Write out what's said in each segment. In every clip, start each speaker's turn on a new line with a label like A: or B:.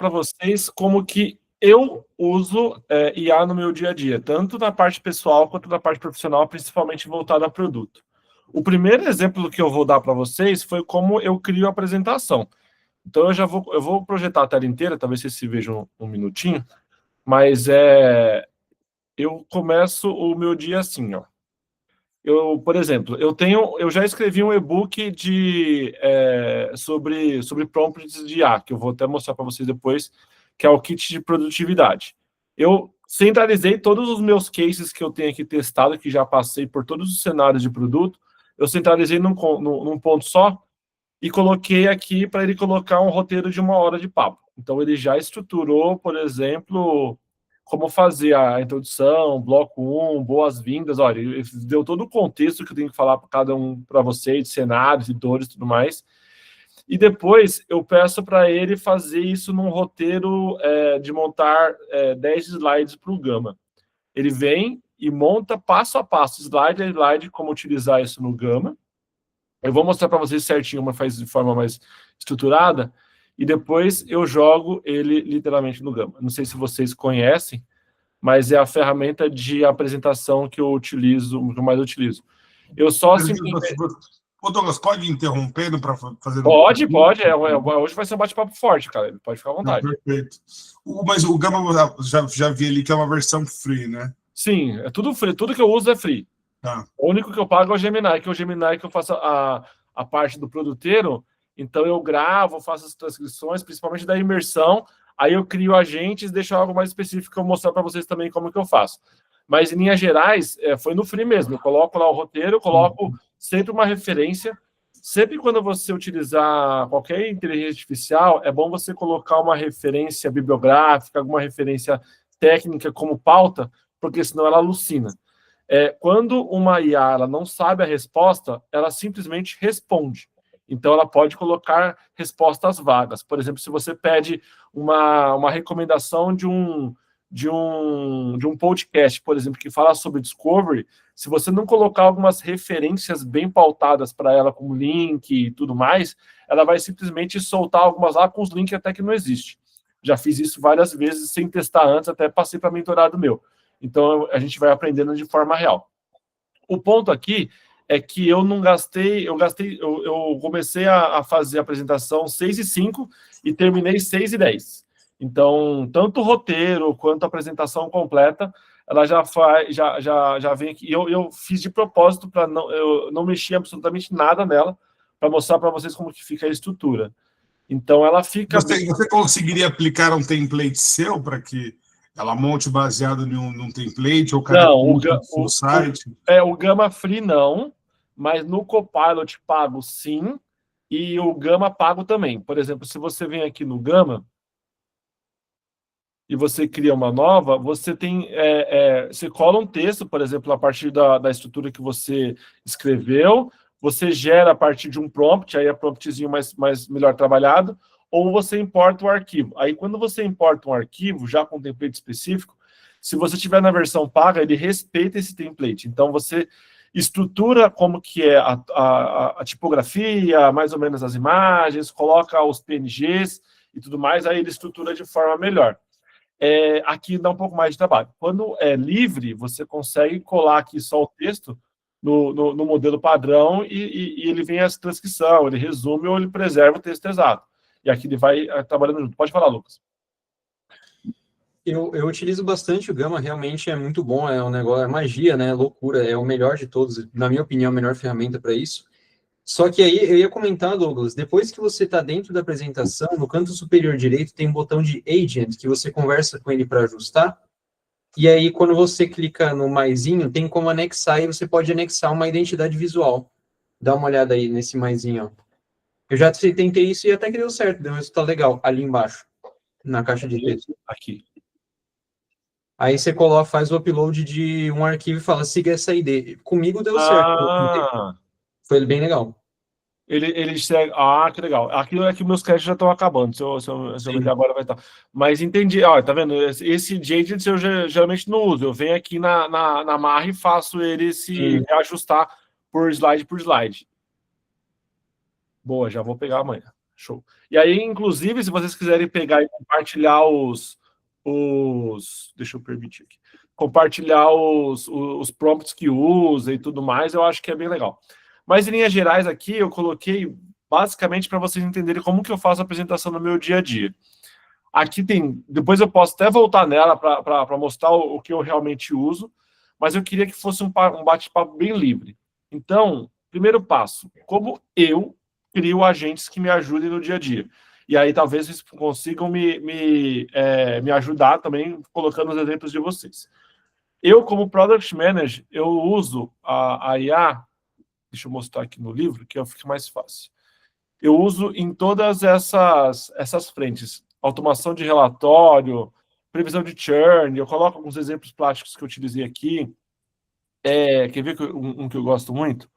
A: para vocês como que eu uso IA no meu dia a dia, tanto na parte pessoal quanto na parte profissional, principalmente voltada a produto. O primeiro exemplo que eu vou dar para vocês foi como eu crio a apresentação. Então eu vou projetar a tela inteira, talvez vocês se vejam um minutinho, mas eu começo o meu dia assim, ó. Por exemplo, eu já escrevi um e-book sobre prompts de IA, que eu vou até mostrar para vocês depois, que é o kit de produtividade. Eu centralizei todos os meus cases que eu tenho aqui testado, que já passei por todos os cenários de produto, eu centralizei num ponto só e coloquei aqui para ele colocar um roteiro de 1 hora de papo. Então, ele já estruturou, por exemplo, como fazer a introdução, bloco 1, boas-vindas. Olha, ele deu todo o contexto que eu tenho que falar para cada um, para vocês, cenários, editores e tudo mais. E depois eu peço para ele fazer isso num roteiro de montar 10 slides para o Gama. Ele vem e monta passo a passo, slide a slide, como utilizar isso no Gama. Eu vou mostrar para vocês certinho, mas faz de forma mais estruturada, e depois eu jogo ele literalmente no Gama. Não sei se vocês conhecem, mas é a ferramenta de apresentação que eu mais utilizo. Eu só simplesmente...
B: Ô, Douglas, pode interrompendo para fazer...
A: Pode. Hoje vai ser um bate-papo forte, cara. Pode ficar à vontade.
B: Perfeito. Mas o Gama, já vi ali que é uma versão free, né?
A: Sim, é tudo free. Tudo que eu uso é free.
B: Tá.
A: O único que eu pago é o Gemini, que é o Gemini que eu faço a parte do produteiro. Então eu gravo, faço as transcrições, principalmente da imersão. Aí eu crio agentes, deixo algo mais específico que eu vou mostrar para vocês também como que eu faço. Mas, em linhas gerais, foi no free mesmo. Eu coloco lá o roteiro, eu coloco sempre uma referência. Sempre quando você utilizar qualquer inteligência artificial, é bom você colocar uma referência bibliográfica, alguma referência técnica como pauta, porque senão ela alucina. Quando uma IA ela não sabe a resposta, ela simplesmente responde. Então, ela pode colocar respostas vagas. Por exemplo, se você pede uma recomendação de um podcast, por exemplo, que fala sobre Discovery, se você não colocar algumas referências bem pautadas para ela, como link e tudo mais, ela vai simplesmente soltar algumas lá com os links até que não existe. Já fiz isso várias vezes sem testar antes, até passei para mentorado meu. Então, a gente vai aprendendo de forma real. O ponto aqui é que eu não gastei, eu comecei a fazer a apresentação 6:05 e terminei 6:10. Então, tanto o roteiro quanto a apresentação completa, ela já vem aqui. Eu fiz de propósito para eu não mexer absolutamente nada nela, para mostrar para vocês como que fica a estrutura. Então, ela fica...
B: Você conseguiria aplicar um template seu para que ela monte baseado num template ou cada
A: no
B: site?
A: O Gama Free não, mas no Copilot pago sim, e o Gama pago também. Por exemplo, se você vem aqui no Gama e você cria uma nova, você tem você cola um texto, por exemplo, a partir da estrutura que você escreveu, você gera a partir de um prompt, aí é promptzinho melhor trabalhado, ou você importa o arquivo. Aí, quando você importa um arquivo, já com um template específico, se você tiver na versão paga, ele respeita esse template. Então, você estrutura como que é a tipografia, mais ou menos as imagens, coloca os PNGs e tudo mais, aí ele estrutura de forma melhor. Aqui dá um pouco mais de trabalho. Quando é livre, você consegue colar aqui só o texto no modelo padrão e ele vem essa transcrição, ele resume ou ele preserva o texto exato. E aqui ele vai trabalhando junto. Pode falar, Lucas.
C: Eu utilizo bastante o Gama, realmente é muito bom, é um negócio, é magia, né? Loucura, é o melhor de todos, na minha opinião, a melhor ferramenta para isso. Só que aí eu ia comentar, Douglas, depois que você está dentro da apresentação, no canto superior direito tem um botão de Agent, que você conversa com ele para ajustar, e aí quando você clica no maisinho, tem como anexar, e você pode anexar uma identidade visual. Dá uma olhada aí nesse maisinho, ó. Eu já tentei isso e até que deu certo, deu um resultado legal, ali embaixo, na caixa de texto.
A: Aqui.
C: Aí você coloca, faz o upload de um arquivo e fala, siga essa ID. Comigo deu certo. Foi bem legal.
A: Ele segue... que legal. Aquilo é que meus créditos já estão acabando. Se eu meter agora, vai estar. Mas entendi. Ó, tá vendo? Esse agent eu geralmente não uso. Eu venho aqui na marra e faço ele se ajustar por slide. Boa, já vou pegar amanhã. Show. E aí, inclusive, se vocês quiserem pegar e compartilhar deixa eu permitir aqui. Compartilhar os prompts que usa e tudo mais, eu acho que é bem legal. Mas, em linhas gerais, aqui, eu coloquei basicamente para vocês entenderem como que eu faço a apresentação no meu dia a dia. Aqui tem... Depois eu posso até voltar nela para mostrar o que eu realmente uso, mas eu queria que fosse um bate-papo bem livre. Então, primeiro passo, como eu crio agentes que me ajudem no dia a dia. E aí talvez vocês consigam me ajudar também, colocando os exemplos de vocês. Eu, como Product Manager, eu uso a IA, deixa eu mostrar aqui no livro, que fica mais fácil. Eu uso em todas essas frentes. Automação de relatório, previsão de churn, eu coloco alguns exemplos práticos que eu utilizei aqui. Quer ver um que eu gosto muito?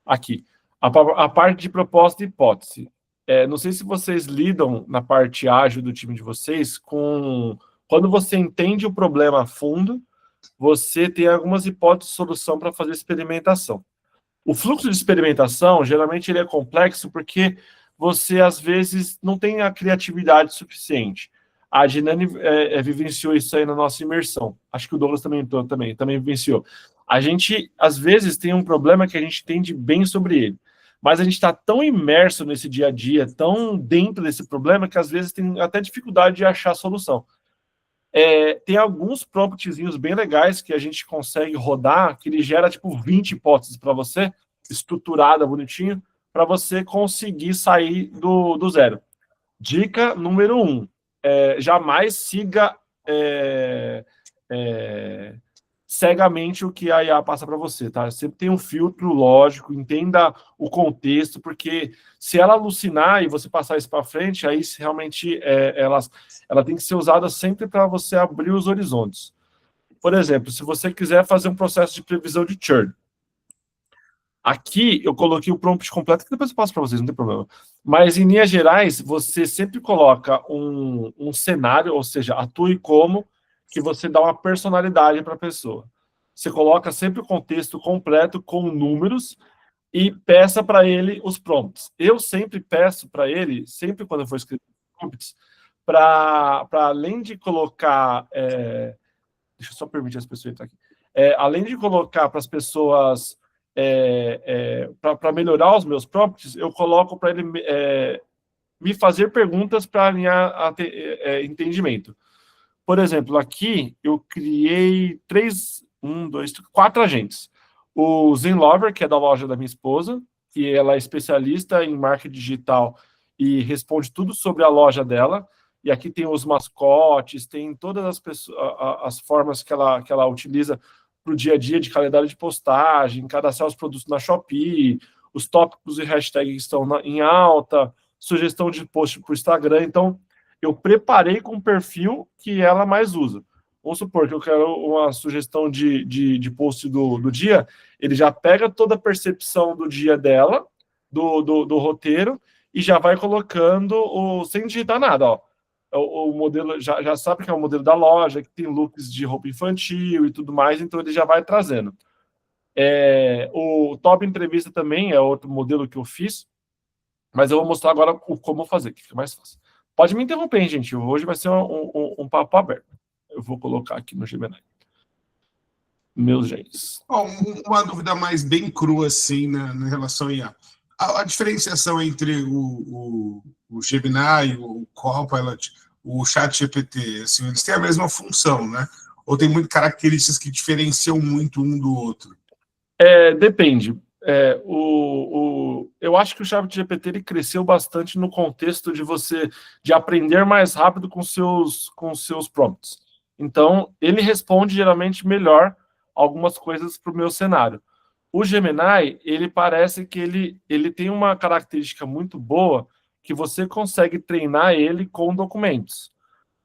A: Aqui. A parte de proposta e hipótese. Não sei se vocês lidam na parte ágil do time de vocês com... Quando você entende o problema a fundo, você tem algumas hipóteses de solução para fazer experimentação. O fluxo de experimentação, geralmente, ele é complexo porque você, às vezes, não tem a criatividade suficiente. A Ginani vivenciou isso aí na nossa imersão. Acho que o Douglas também vivenciou. A gente, às vezes, tem um problema que a gente entende bem sobre ele, mas a gente está tão imerso nesse dia a dia, tão dentro desse problema, que às vezes tem até dificuldade de achar a solução. Tem alguns promptzinhos bem legais que a gente consegue rodar, que ele gera tipo 20 hipóteses para você, estruturada, bonitinho, para você conseguir sair do zero. Dica número 1, jamais siga cegamente o que a IA passa para você, tá? Sempre tem um filtro lógico, entenda o contexto, porque se ela alucinar e você passar isso para frente, aí realmente ela tem que ser usada sempre para você abrir os horizontes. Por exemplo, se você quiser fazer um processo de previsão de churn, aqui eu coloquei o prompt completo, que depois eu passo para vocês, não tem problema. Mas, em linhas gerais, você sempre coloca um cenário, ou seja, atue como que você dá uma personalidade para a pessoa. Você coloca sempre o contexto completo com números e peça para ele os prompts. Eu sempre peço para ele, sempre quando eu for escrever prompts, para além de colocar... deixa eu só permitir as pessoas entrar aqui. Além de colocar para as pessoas... para melhorar os meus prompts, eu coloco para ele me fazer perguntas para alinhar entendimento. Por exemplo, aqui eu criei 4 agentes. O Zen Lover, que é da loja da minha esposa, que ela é especialista em marketing digital e responde tudo sobre a loja dela. E aqui tem os mascotes, tem todas as formas que ela utiliza para o dia a dia de calendário de postagem, cadastrar os produtos na Shopee, os tópicos e hashtags que estão em alta, sugestão de post para o Instagram. Então, eu preparei com o perfil que ela mais usa. Vamos supor que eu quero uma sugestão de post do dia, ele já pega toda a percepção do dia dela, do roteiro, e já vai colocando, sem digitar nada, ó. O modelo, já sabe que é o modelo da loja, que tem looks de roupa infantil e tudo mais, então ele já vai trazendo. O Top Entrevista também é outro modelo que eu fiz, mas eu vou mostrar agora como fazer, que fica mais fácil. Pode me interromper, hein, gente. Hoje vai ser um papo aberto. Eu vou colocar aqui no Gemini. Meus genes.
B: Bom, uma dúvida mais bem crua, assim, na relação a diferenciação entre o Gemini, o Copilot, o ChatGPT, assim, eles têm a mesma função, né? Ou tem muitas características que diferenciam muito um do outro?
A: Depende. Eu acho que o ChatGPT ele cresceu bastante no contexto de aprender mais rápido com seus prompts. Então, ele responde geralmente melhor algumas coisas para o meu cenário. O Gemini, ele parece que ele tem uma característica muito boa que você consegue treinar ele com documentos.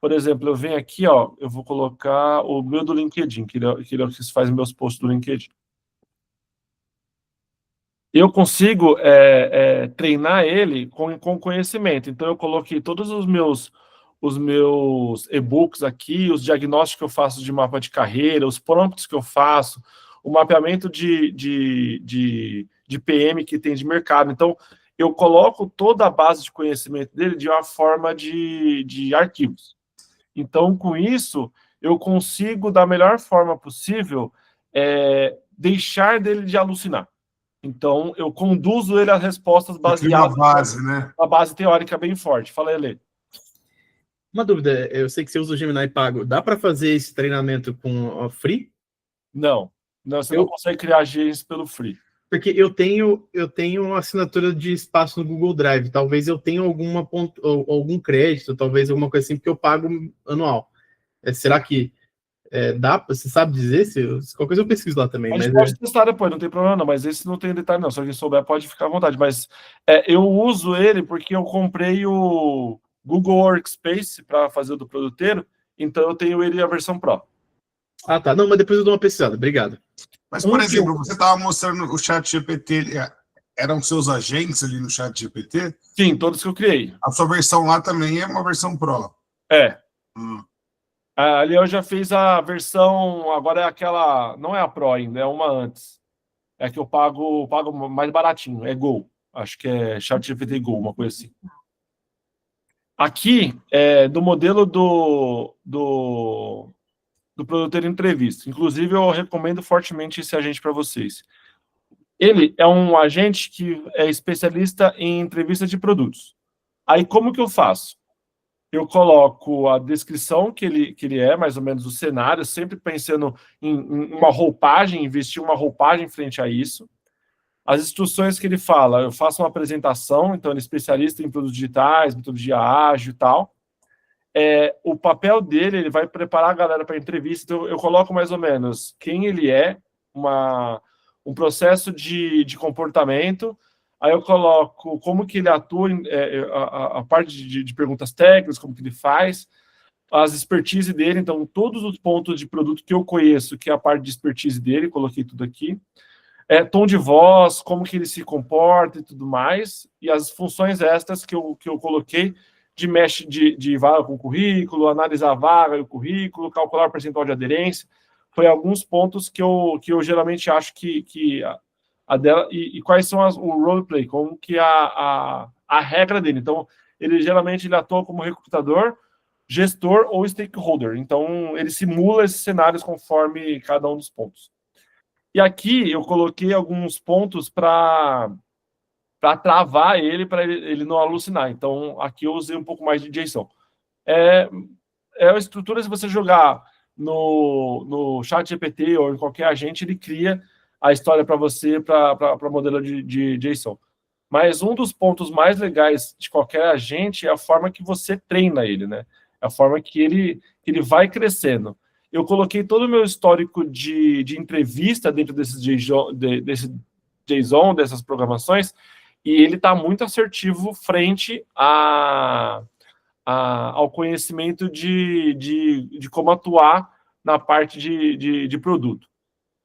A: Por exemplo, eu venho aqui, ó, eu vou colocar o meu do LinkedIn, que ele é o que faz meus posts do LinkedIn. Eu consigo treinar ele com conhecimento. Então, eu coloquei todos os meus e-books aqui, os diagnósticos que eu faço de mapa de carreira, os prompts que eu faço, o mapeamento de PM que tem de mercado. Então, eu coloco toda a base de conhecimento dele de uma forma de arquivos. Então, com isso, eu consigo, da melhor forma possível, deixar dele de alucinar. Então, eu conduzo ele às respostas baseadas
B: uma base, né?
A: uma base teórica bem forte. Fala aí, Lê.
D: Uma dúvida, eu sei que você usa o Gemini pago. Dá para fazer esse treinamento com o free?
A: Não, você não consegue criar agências pelo free.
D: Porque eu tenho uma assinatura de espaço no Google Drive. Talvez eu tenha algum crédito, talvez alguma coisa assim, porque eu pago anual. Será que dá? Você sabe dizer? Se qualquer coisa eu pesquiso lá também.
A: A gente
D: Mas
A: pode testar depois, não tem problema não, mas esse não tem detalhe não. Se alguém souber, pode ficar à vontade. Mas eu uso ele porque eu comprei o Google Workspace para fazer o do produteiro, então eu tenho ele a versão Pro.
D: Ah, tá. Não, mas depois eu dou uma pesquisada. Obrigado.
B: Mas, por exemplo, você estava mostrando o chat GPT, eram seus agentes ali no chat GPT?
A: Sim, todos que eu criei.
B: A sua versão lá também é uma versão Pro?
A: Ali eu já fiz a versão, agora é aquela, não é a Pro ainda, é uma antes. É que eu pago mais baratinho, é Go. Acho que é chat GPT Go, uma coisa assim. Aqui, do modelo do produtor entrevista. Inclusive, eu recomendo fortemente esse agente para vocês. Ele é um agente que é especialista em entrevista de produtos. Aí, como que eu faço? Eu coloco a descrição que ele é, mais ou menos o cenário, sempre pensando em uma roupagem, investir uma roupagem frente a isso. As instruções que ele fala, eu faço uma apresentação, então ele é especialista em produtos digitais, metodologia ágil e tal. O papel dele, ele vai preparar a galera para a entrevista, então eu coloco mais ou menos quem ele é, um processo de comportamento, aí eu coloco como que ele atua, a parte de perguntas técnicas, como que ele faz, as expertise dele, então todos os pontos de produto que eu conheço, que é a parte de expertise dele, coloquei tudo aqui, tom de voz, como que ele se comporta e tudo mais, e as funções extras que eu coloquei, de mesh de vaga com currículo, analisar a vaga e o currículo, calcular o percentual de aderência, foi alguns pontos que eu geralmente acho que a dela, e quais são o roleplay, como que a regra dele. Então, ele geralmente atua como recrutador, gestor ou stakeholder. Então, ele simula esses cenários conforme cada um dos pontos. E aqui eu coloquei alguns pontos para travar ele, para ele não alucinar. Então, aqui eu usei um pouco mais de JSON. É a estrutura, se você jogar no chat GPT ou em qualquer agente, ele cria a história para você, para modelo de JSON. Mas um dos pontos mais legais de qualquer agente é a forma que você treina ele, né? É a forma que ele vai crescendo. Eu coloquei todo o meu histórico de entrevista dentro desse JSON, dessas programações, e ele está muito assertivo frente ao conhecimento de como atuar na parte de produto.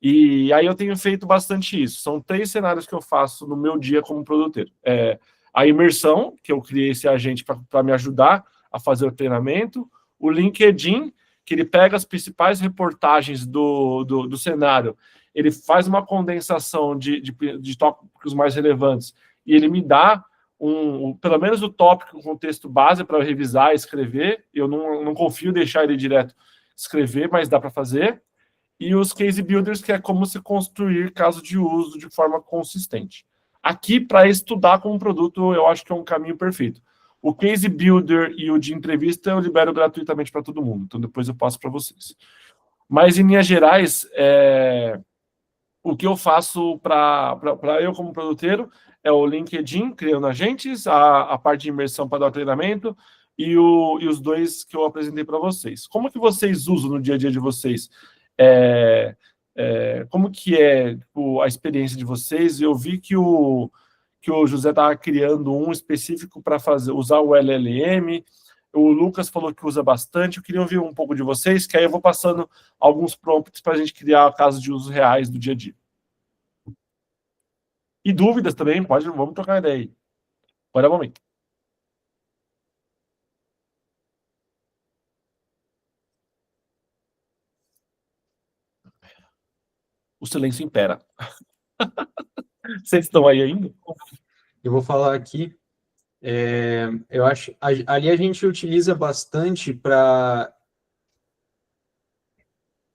A: E aí eu tenho feito bastante isso. São 3 cenários que eu faço no meu dia como produtor. A imersão, que eu criei esse agente para me ajudar a fazer o treinamento. O LinkedIn, que ele pega as principais reportagens do cenário, ele faz uma condensação de tópicos mais relevantes e ele me dá pelo menos o tópico com texto base para eu revisar e escrever. Eu não confio em deixar ele direto escrever, mas dá para fazer. E os case builders, que é como se construir caso de uso de forma consistente. Aqui, para estudar como produto, eu acho que é um caminho perfeito. O case builder e o de entrevista eu libero gratuitamente para todo mundo, então depois eu passo para vocês. Mas, em linhas gerais, o que eu faço para eu como produteiro é o LinkedIn, criando agentes, a parte de imersão para dar treinamento e os 2 que eu apresentei para vocês. Como que vocês usam no dia a dia de vocês? Como que é a experiência de vocês? Eu vi que o José estava criando um específico para usar o LLM, o Lucas falou que usa bastante. Eu queria ouvir um pouco de vocês, que aí eu vou passando alguns prompts para a gente criar casos de uso reais do dia a dia. E dúvidas também, vamos trocar ideia aí. Agora é o momento. O silêncio impera. Vocês estão aí ainda?
C: eu vou falar aqui. Eu acho ali a gente utiliza bastante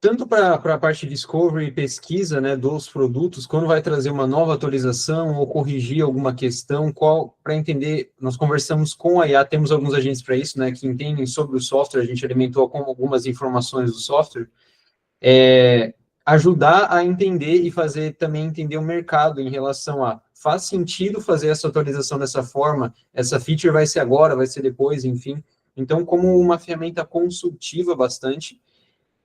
C: tanto para a parte de discovery e pesquisa, né, dos produtos, quando vai trazer uma nova atualização ou corrigir alguma questão, para entender, nós conversamos com a IA, temos alguns agentes para isso, né, que entendem sobre o software, a gente alimentou com algumas informações do software, ajudar a entender e fazer também entender o mercado em relação a faz sentido fazer essa atualização dessa forma, essa feature vai ser agora, vai ser depois, enfim. Então, como uma ferramenta consultiva bastante,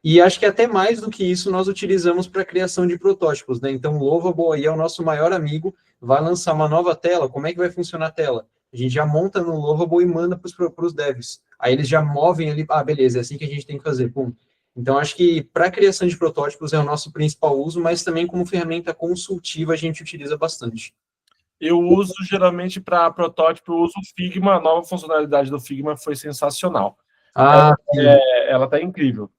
C: e acho que até mais do que isso nós utilizamos para a criação de protótipos, né? Então, o Lovable aí é o nosso maior amigo, vai lançar uma nova tela, como é que vai funcionar a tela? A gente já monta no Lovable e manda para os devs. Aí eles já movem ali, beleza, é assim que a gente tem que fazer, pum. Então, acho que para a criação de protótipos é o nosso principal uso, mas também como ferramenta consultiva a gente utiliza bastante.
A: Eu uso geralmente para protótipo, eu uso o Figma, a nova funcionalidade do Figma foi sensacional. Ela tá incrível.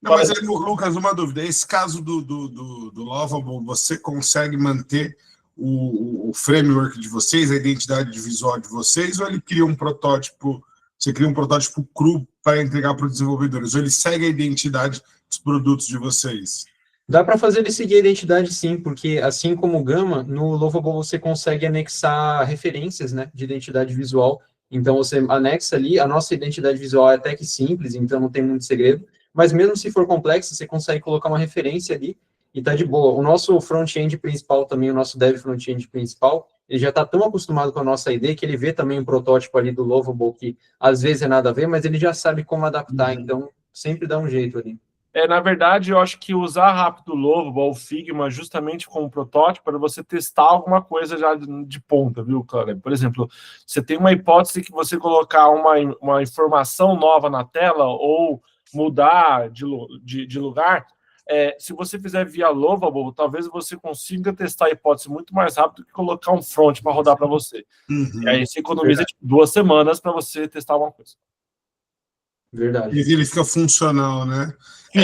B: Não, mas aí, Lucas, uma dúvida. Esse caso do Lovable, você consegue manter o framework de vocês, a identidade visual de vocês, ou ele cria um protótipo, você cria um protótipo cru para entregar para os desenvolvedores, ou ele segue a identidade dos produtos de vocês?
C: Dá para fazer ele seguir a identidade, sim, porque assim como o Gamma, no Lovable você consegue anexar referências, né, de identidade visual. Então, você anexa ali, a nossa identidade visual é até que simples, então não tem muito segredo, mas mesmo se for complexo, você consegue colocar uma referência ali e tá de boa. O nosso front-end principal também, o nosso dev front-end principal, ele já está tão acostumado com a nossa ID que ele vê também um protótipo ali do Lovable que às vezes é nada a ver, mas ele já sabe como adaptar, então sempre dá um jeito ali.
A: Na verdade, eu acho que usar rápido o Lovable ou o Figma justamente como protótipo para você testar alguma coisa já de ponta, viu, cara? Por exemplo, você tem uma hipótese que você colocar uma informação nova na tela ou mudar de lugar, se você fizer via Lovable, talvez você consiga testar a hipótese muito mais rápido que colocar um front para rodar para você. E aí você economiza 2 semanas para você testar uma coisa.
C: Verdade.
B: E ele fica funcional, né?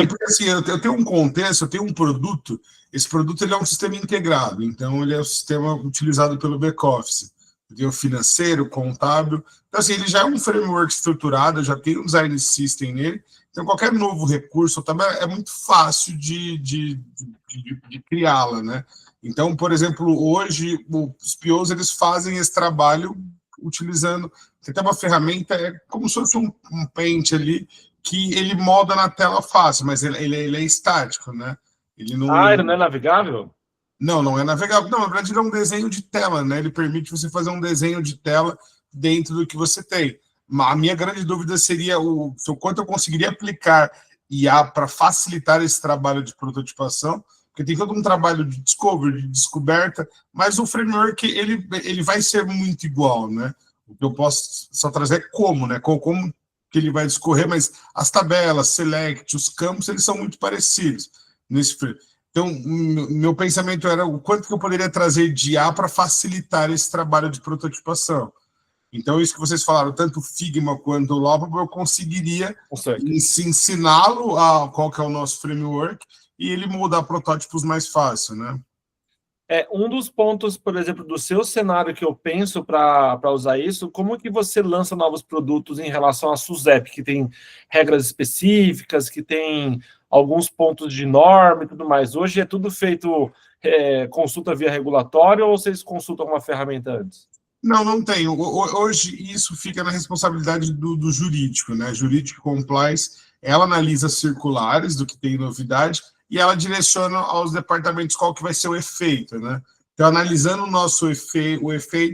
B: Porque assim, eu tenho um contexto, eu tenho um produto, esse produto ele é um sistema integrado, então ele é um sistema utilizado pelo back-office. Eu tenho financeiro, contábil, então assim, ele já é um framework estruturado, eu já tenho um design system nele, então qualquer novo recurso também é muito fácil de criá-la, né? Então, por exemplo, hoje os POs eles fazem esse trabalho utilizando, tem uma ferramenta, como se fosse um Paint ali, que ele molda na tela fácil, mas ele é estático, né?
A: Ele não é navegável?
B: Não é navegável. Não, na verdade, ele é um desenho de tela, né? Ele permite você fazer um desenho de tela dentro do que você tem. A minha grande dúvida seria o quanto eu conseguiria aplicar IA para facilitar esse trabalho de prototipação, porque tem todo um trabalho de discovery, de descoberta, mas o framework ele vai ser muito igual, né? O que eu posso só trazer é como, né? Como que ele vai discorrer, mas as tabelas, select, os campos, eles são muito parecidos nesse framework. Então, meu pensamento era o quanto que eu poderia trazer de IA para facilitar esse trabalho de prototipação. Então, isso que vocês falaram, tanto o Figma quanto o Lovable, eu conseguiria ensiná-lo a qual que é o nosso framework e ele mudar protótipos mais fácil, né?
A: Um dos pontos, por exemplo, do seu cenário que eu penso para usar isso, como que você lança novos produtos em relação à SUSEP, que tem regras específicas, que tem alguns pontos de norma e tudo mais. Hoje é tudo feito consulta via regulatório ou vocês consultam uma ferramenta antes?
B: Não tem. Hoje isso fica na responsabilidade do jurídico, né? Jurídico Compliance, ela analisa circulares do que tem novidade e ela direciona aos departamentos qual que vai ser o efeito, né? Então, analisando o nosso efeito,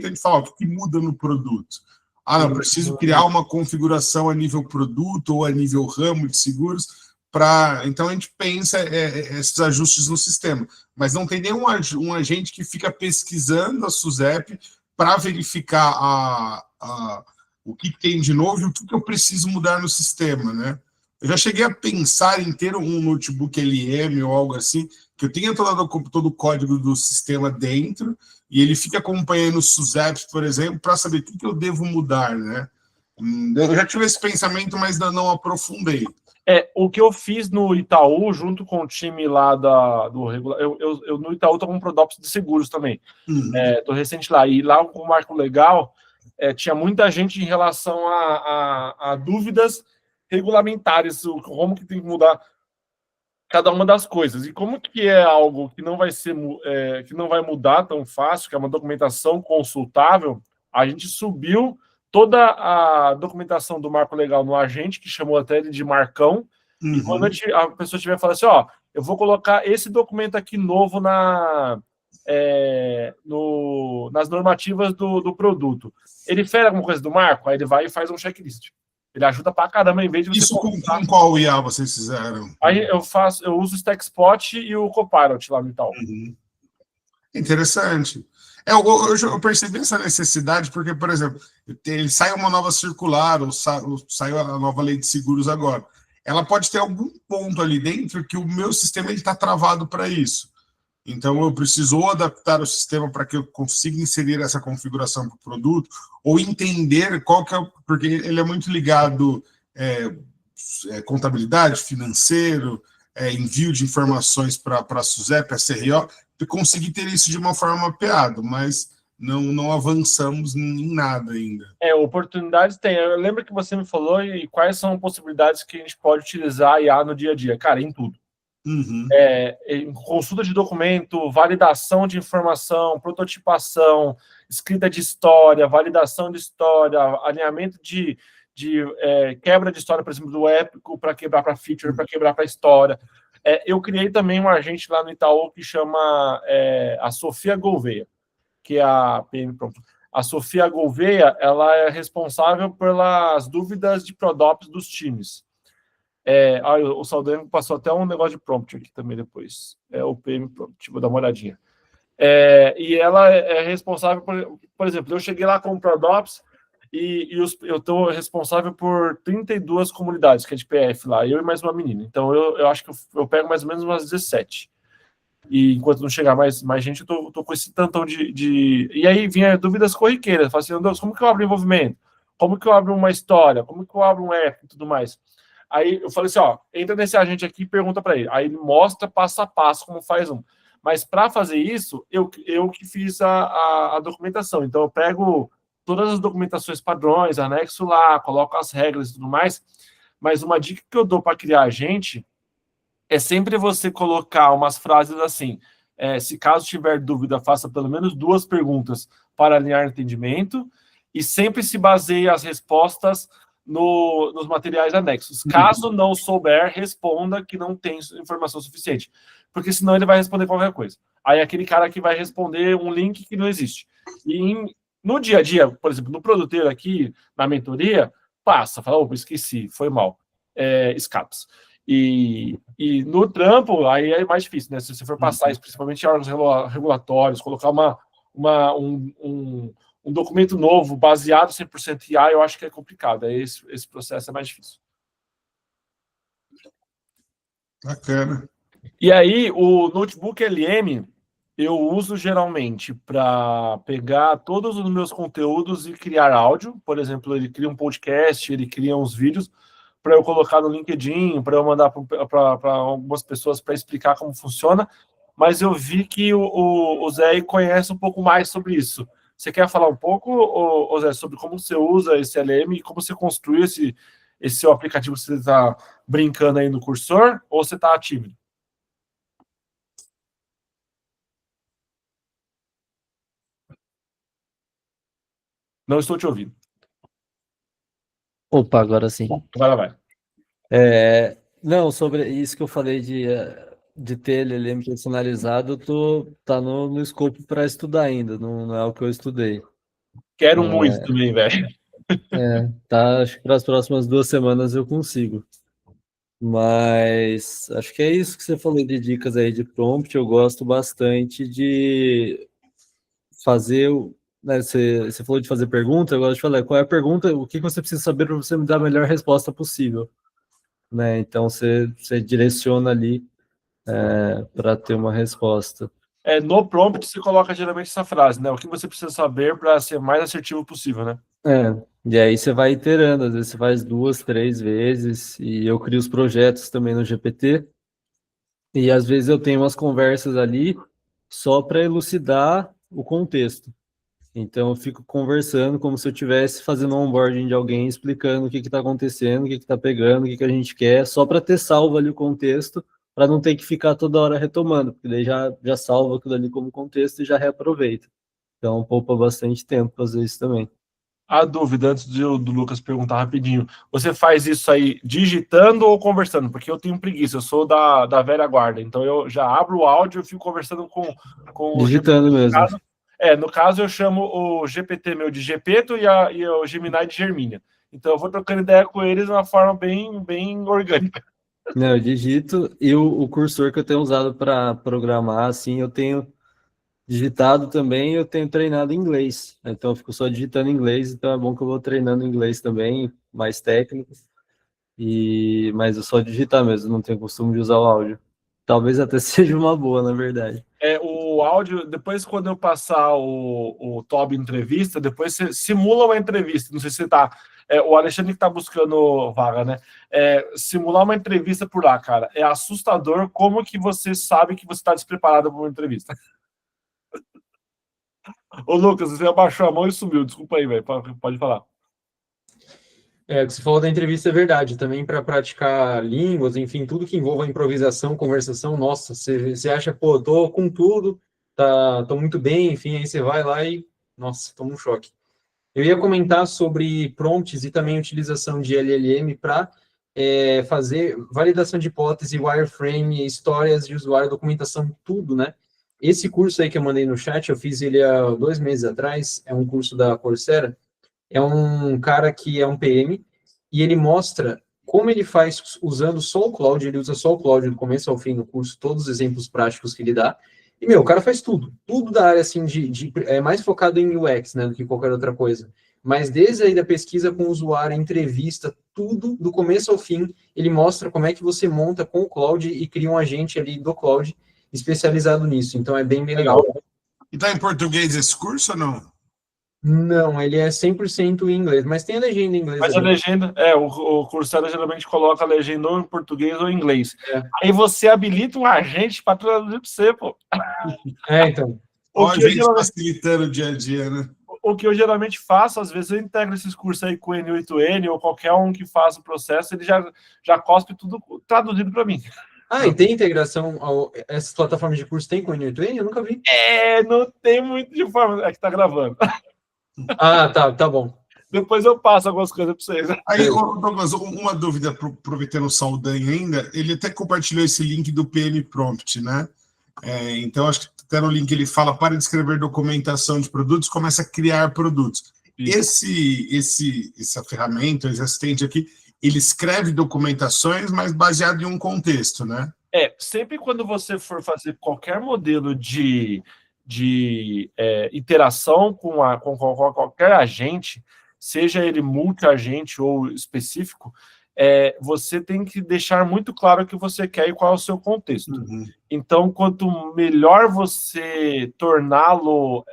B: a gente fala, o que muda no produto? Não, preciso criar uma configuração a nível produto ou a nível ramo de seguros então a gente pensa esses ajustes no sistema, mas não tem nenhum agente que fica pesquisando a SUSEP para verificar o que tem de novo e o que eu preciso mudar no sistema, né? Eu já cheguei a pensar em ter um notebook LM ou algo assim, que eu tenha todo o código do sistema dentro e ele fica acompanhando os SUSEPs, por exemplo, para saber o que eu devo mudar, né? Eu já tive esse pensamento, mas não aprofundei.
A: O que eu fiz no Itaú, junto com o time lá do regular, eu no Itaú tô com um Prodopse de seguros também. Tô recente lá. E lá com o Marco Legal, tinha muita gente em relação a dúvidas regulamentares, como que tem que mudar cada uma das coisas. E como que é algo que não vai ser, que não vai mudar tão fácil, que é uma documentação consultável, a gente subiu toda a documentação do Marco Legal no agente, que chamou até ele de Marcão, e quando a pessoa tiver falando assim, ó, eu vou colocar esse documento aqui novo nas normativas do produto. Ele fere alguma coisa do Marco? Aí ele vai e faz um checklist. Ele ajuda pra caramba, em vez de você...
B: Isso com qual IA vocês fizeram?
A: Aí eu uso o StackSpot e o Copilot lá no Itaú.
B: Interessante. Eu percebi essa necessidade porque, por exemplo, ele sai uma nova circular, ou saiu a nova lei de seguros agora. Ela pode ter algum ponto ali dentro que o meu sistema está travado para isso. Então, eu preciso ou adaptar o sistema para que eu consiga inserir essa configuração para o produto, ou entender qual que é, porque ele é muito ligado contabilidade, financeiro, envio de informações para a SUSEP, a CRO, e conseguir ter isso de uma forma mapeada, mas não avançamos em nada ainda.
A: Oportunidades tem. Eu lembro que você me falou e quais são possibilidades que a gente pode utilizar a IA no dia a dia. Cara, em tudo. Em consulta de documento, validação de informação, prototipação, escrita de história, validação de história, alinhamento de quebra de história, por exemplo, do épico para quebrar para feature, para quebrar para história. Eu criei também um agente lá no Itaú que chama a Sofia Gouveia, que é a PM Prompt. A Sofia Gouveia, ela é responsável pelas dúvidas de Prodopse dos times. O Saldanha passou até um negócio de prompt aqui também depois. O PM Prompt, vou dar uma olhadinha. E ela é responsável por exemplo, eu cheguei lá com o Prodopse e eu estou responsável por 32 comunidades, que é de PF lá, eu e mais uma menina. Então, eu acho que eu pego mais ou menos umas 17. E enquanto não chegar mais gente, eu tô com esse tantão de... E aí vinha dúvidas corriqueiras. Fala assim, Deus, como que eu abro envolvimento? Como que eu abro uma história? Como que eu abro um app e tudo mais? Aí eu falei assim, ó, entra nesse agente aqui e pergunta para ele. Aí ele mostra passo a passo como faz um. Mas para fazer isso, eu que fiz a documentação. Então eu pego todas as documentações padrões, anexo lá, coloco as regras e tudo mais. Mas uma dica que eu dou para criar agente é sempre você colocar umas frases assim, se caso tiver dúvida, faça pelo menos 2 perguntas para alinhar entendimento e sempre se baseie as respostas nos materiais anexos. Caso não souber, responda que não tem informação suficiente, porque senão ele vai responder qualquer coisa. Aí é aquele cara que vai responder um link que não existe. E no dia a dia, por exemplo, no produteiro aqui, na mentoria, passa, fala, opa, esqueci, foi mal, escapas. E no trampo, aí é mais difícil, né? Se você for passar isso, principalmente em órgãos regulatórios, colocar um documento novo, baseado 100% em IA, eu acho que é complicado. Esse processo é mais difícil.
B: Bacana.
A: E aí, o notebook LM, eu uso geralmente para pegar todos os meus conteúdos e criar áudio. Por exemplo, ele cria um podcast, ele cria uns vídeos para eu colocar no LinkedIn, para eu mandar para algumas pessoas para explicar como funciona. Mas eu vi que o Zé conhece um pouco mais sobre isso. Você quer falar um pouco, Zé, sobre como você usa esse LM e como você construiu esse seu aplicativo que você está brincando aí no cursor, ou você está tímido? Não estou te ouvindo.
E: Opa, agora sim.
A: Vai.
E: Não, sobre isso que eu falei de ter LLM personalizado, tá no escopo para estudar ainda, não é o que eu estudei.
A: Quero muito também, velho.
E: Tá, acho que para as próximas 2 semanas eu consigo. Mas acho que é isso que você falou de dicas aí de prompt. Eu gosto bastante de fazer, né, você falou de fazer pergunta, eu gosto de falar qual é a pergunta, o que você precisa saber para você me dar a melhor resposta possível, né? Então você direciona ali para ter uma resposta.
A: No prompt você coloca geralmente essa frase, né? O que você precisa saber para ser mais assertivo possível, né?
E: E aí você vai iterando, às vezes você faz 2, 3 vezes, e eu crio os projetos também no GPT, e às vezes eu tenho umas conversas ali só para elucidar o contexto. Então eu fico conversando como se eu estivesse fazendo um onboarding de alguém, explicando o que está acontecendo, o que está pegando, o que a gente quer, só para ter salvo ali o contexto, para não ter que ficar toda hora retomando, porque daí já salva aquilo ali como contexto e já reaproveita. Então poupa bastante tempo fazer isso também.
A: A dúvida, antes do Lucas perguntar rapidinho, você faz isso aí digitando ou conversando? Porque eu tenho preguiça, eu sou da velha guarda, então eu já abro o áudio e fico conversando com o
E: Digitando mesmo.
A: No caso, eu chamo o GPT meu de Gepeto e o Gemini de Germínia. Então eu vou trocando ideia com eles de uma forma bem orgânica.
E: Não, eu digito, e o cursor que eu tenho usado para programar, assim, eu tenho digitado também, eu tenho treinado em inglês. Então eu fico só digitando em inglês, então é bom que eu vou treinando em inglês também, mais técnico. Mas eu só digitar mesmo, não tenho costume de usar o áudio. Talvez até seja uma boa, na verdade.
A: O áudio, depois quando eu passar o Toby entrevista, depois você simula uma entrevista. Não sei se você tá. O Alexandre que tá buscando vaga, né? Simular uma entrevista por lá, cara. É assustador como que você sabe que você está despreparado para uma entrevista. Ô, Lucas, você abaixou a mão e sumiu. Desculpa aí, velho. Pode falar.
C: O que você falou da entrevista é verdade. Também para praticar línguas, enfim, tudo que envolva improvisação, conversação, nossa, você acha, pô, tô com tudo, tô muito bem, enfim, aí você vai lá e, nossa, toma um choque. Eu ia comentar sobre prompts e também utilização de LLM para fazer validação de hipótese, wireframe, histórias de usuário, documentação, tudo, né? Esse curso aí que eu mandei no chat, eu fiz ele há 2 meses atrás, é um curso da Coursera, é um cara que é um PM, e ele mostra como ele faz usando só o Cloud, ele usa só o Cloud do começo ao fim do curso, todos os exemplos práticos que ele dá, e, o cara faz tudo da área, assim, é mais focado em UX, né, do que qualquer outra coisa, mas desde aí da pesquisa com o usuário, entrevista, tudo, do começo ao fim, ele mostra como é que você monta com o Cloud e cria um agente ali do Cloud especializado nisso, então é bem legal.
B: E tá em português esse curso ou não?
C: Não, ele é 100% em inglês, mas tem a legenda em inglês.
A: Mas
C: ali.
A: a legenda, o Coursera geralmente coloca a legenda ou em português ou em inglês.
C: É.
A: Aí você habilita um agente para traduzir para você, pô.
C: Então.
B: Ó, a gente facilitando o dia a dia, né?
A: O que eu geralmente faço, às vezes eu integro esses cursos aí com o N8N ou qualquer um que faça o processo, ele já cospe tudo traduzido para mim.
C: E tem integração, essas plataformas de curso tem com o N8N? Eu nunca vi.
A: Não tem muito de forma, é que tá gravando.
C: Tá bom.
A: Depois eu passo algumas coisas para vocês.
B: Aí, Douglas, uma dúvida, aproveitando o Saldanha ainda, ele até compartilhou esse link do PM Prompt, né? Então, acho que até no link ele fala, para de escrever documentação de produtos, começa a criar produtos. Essa ferramenta, esse assistente aqui, ele escreve documentações, mas baseado em um contexto, né?
A: Sempre quando você for fazer qualquer modelo de interação com qualquer agente, seja ele multi-agente ou específico, você tem que deixar muito claro o que você quer e qual é o seu contexto.
B: Uhum.
A: Então, quanto melhor você torná-lo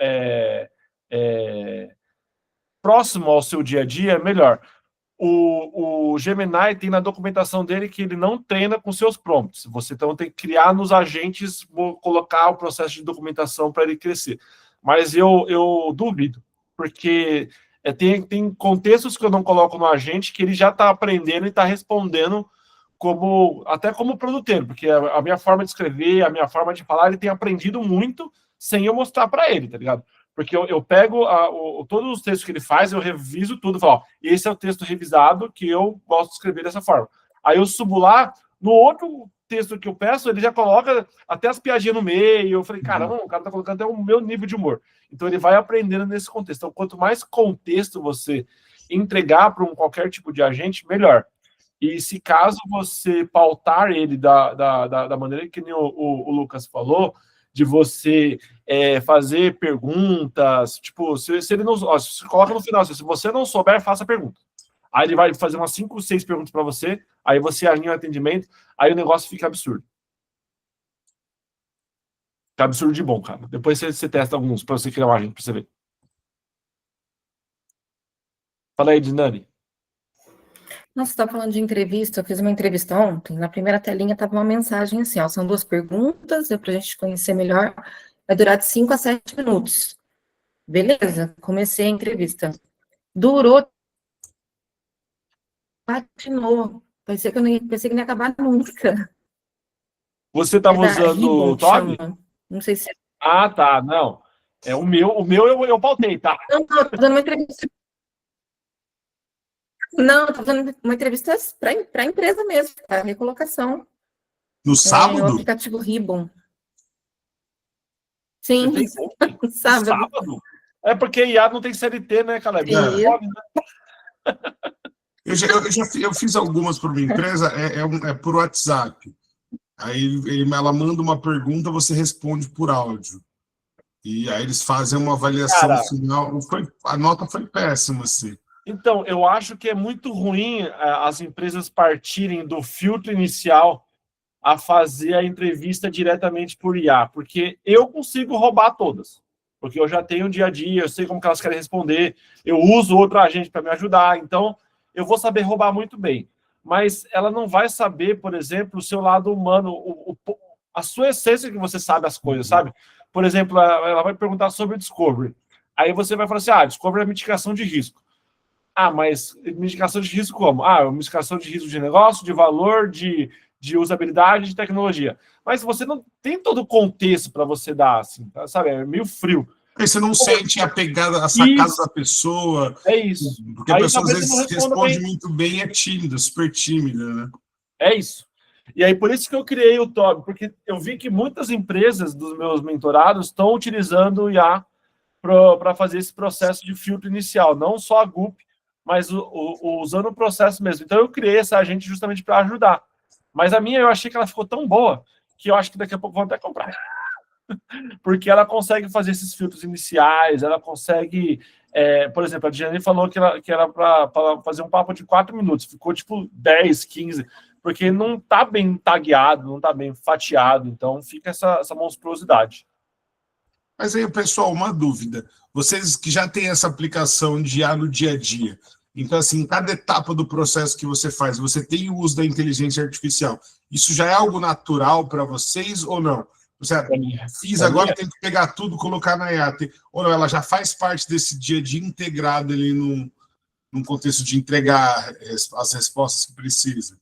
A: próximo ao seu dia a dia, melhor. O Gemini tem na documentação dele que ele não treina com seus prompts. Você então tem que criar nos agentes, colocar o processo de documentação para ele crescer. Mas eu duvido, porque tem contextos que eu não coloco no agente que ele já está aprendendo e está respondendo até como produteiro, porque a minha forma de escrever, a minha forma de falar, ele tem aprendido muito sem eu mostrar para ele, tá ligado? Porque eu pego todos os textos que ele faz, eu reviso tudo e falo, ó, esse é o texto revisado que eu gosto de escrever dessa forma. Aí eu subo lá, no outro texto que eu peço, ele já coloca até as piadinhas no meio. Eu falei, caramba, o cara tá colocando até o meu nível de humor. Então ele vai aprendendo nesse contexto. Então, quanto mais contexto você entregar para qualquer tipo de agente, melhor. E se caso você pautar ele da maneira que o Lucas falou, de você fazer perguntas, tipo, se ele não... Ó, se coloca no final, se você não souber, faça pergunta. Aí ele vai fazer umas 5, 6 perguntas para você, aí você alinha o atendimento, aí o negócio fica absurdo. Fica absurdo de bom, cara. Depois você testa alguns para você criar uma agente, para você ver. Fala aí, Dinani.
F: Nossa, você está falando de entrevista, eu fiz uma entrevista ontem, na primeira telinha estava uma mensagem assim, ó, são 2 perguntas, para a gente conhecer melhor, vai durar de 5 a 7 minutos. Beleza, comecei a entrevista. Durou, patinou, pensei que não ia acabar nunca.
A: Você estava
F: É da
A: usando
F: Ribbon
A: o
F: que
A: Toby?
F: chama, não sei se...
A: Ah, tá, não. É o meu eu pautei, tá?
F: Não, tô dando uma entrevista. Não, tô dando uma entrevista para a empresa mesmo, para recolocação.
B: No
F: É o
B: sábado?
F: aplicativo Ribbon.
A: Você
F: Sim,
A: fez ontem?
F: sábado.
A: Sábado? É porque IA não tem CLT, né, Caleb? Não
F: Sim.
A: pode, né?
B: Eu fiz algumas para uma empresa, é por WhatsApp. Aí ela manda uma pergunta, você responde por áudio. E aí eles fazem uma avaliação
A: Cara,
B: final. A nota foi péssima, assim.
A: então, eu acho que é muito ruim as empresas partirem do filtro inicial a fazer a entrevista diretamente por IA, porque eu consigo roubar todas. Porque eu já tenho o dia a dia, eu sei como que elas querem responder, eu uso outro agente para me ajudar, então eu vou saber roubar muito bem. Mas ela não vai saber, por exemplo, o seu lado humano, a sua essência que você sabe as coisas, sabe? Por exemplo, ela vai perguntar sobre o Discovery. Aí você vai falar assim, Discovery é mitigação de risco. Mas mitigação de risco como? Mitigação de risco de negócio, de valor, de usabilidade, de tecnologia. Mas você não tem todo o contexto para você dar, assim, sabe? É meio frio.
B: Aí você não sente a pegada, a sacada da pessoa.
A: É isso.
B: Porque a
A: Aí
B: pessoa às
A: talvez eu não
B: vezes
A: responda
B: responde
A: bem.
B: muito bem e é tímida, super tímida, né?
A: É isso. E aí, por isso que eu criei o Toby, porque eu vi que muitas empresas dos meus mentorados estão utilizando o IA para fazer esse processo de filtro inicial, não só a GUP, mas usando o processo mesmo. Então, eu criei essa agente justamente para ajudar. Mas a minha, eu achei que ela ficou tão boa que eu acho que daqui a pouco vou até comprar. Porque ela consegue fazer esses filtros iniciais, ela consegue... por exemplo, a Diane falou que era para fazer um papo de 4 minutos, ficou tipo 10, 15, porque não está bem tagueado, não está bem fatiado, então fica essa monstruosidade.
B: Mas aí, pessoal, uma dúvida. Vocês que já têm essa aplicação de IA no dia a dia, então, assim, cada etapa do processo que você faz, você tem o uso da inteligência artificial. Isso já é algo natural para vocês ou não? Você fiz agora, tem que pegar tudo, colocar na IA. Ou não, ela já faz parte desse dia a dia integrado ali num contexto de entregar as respostas que precisa?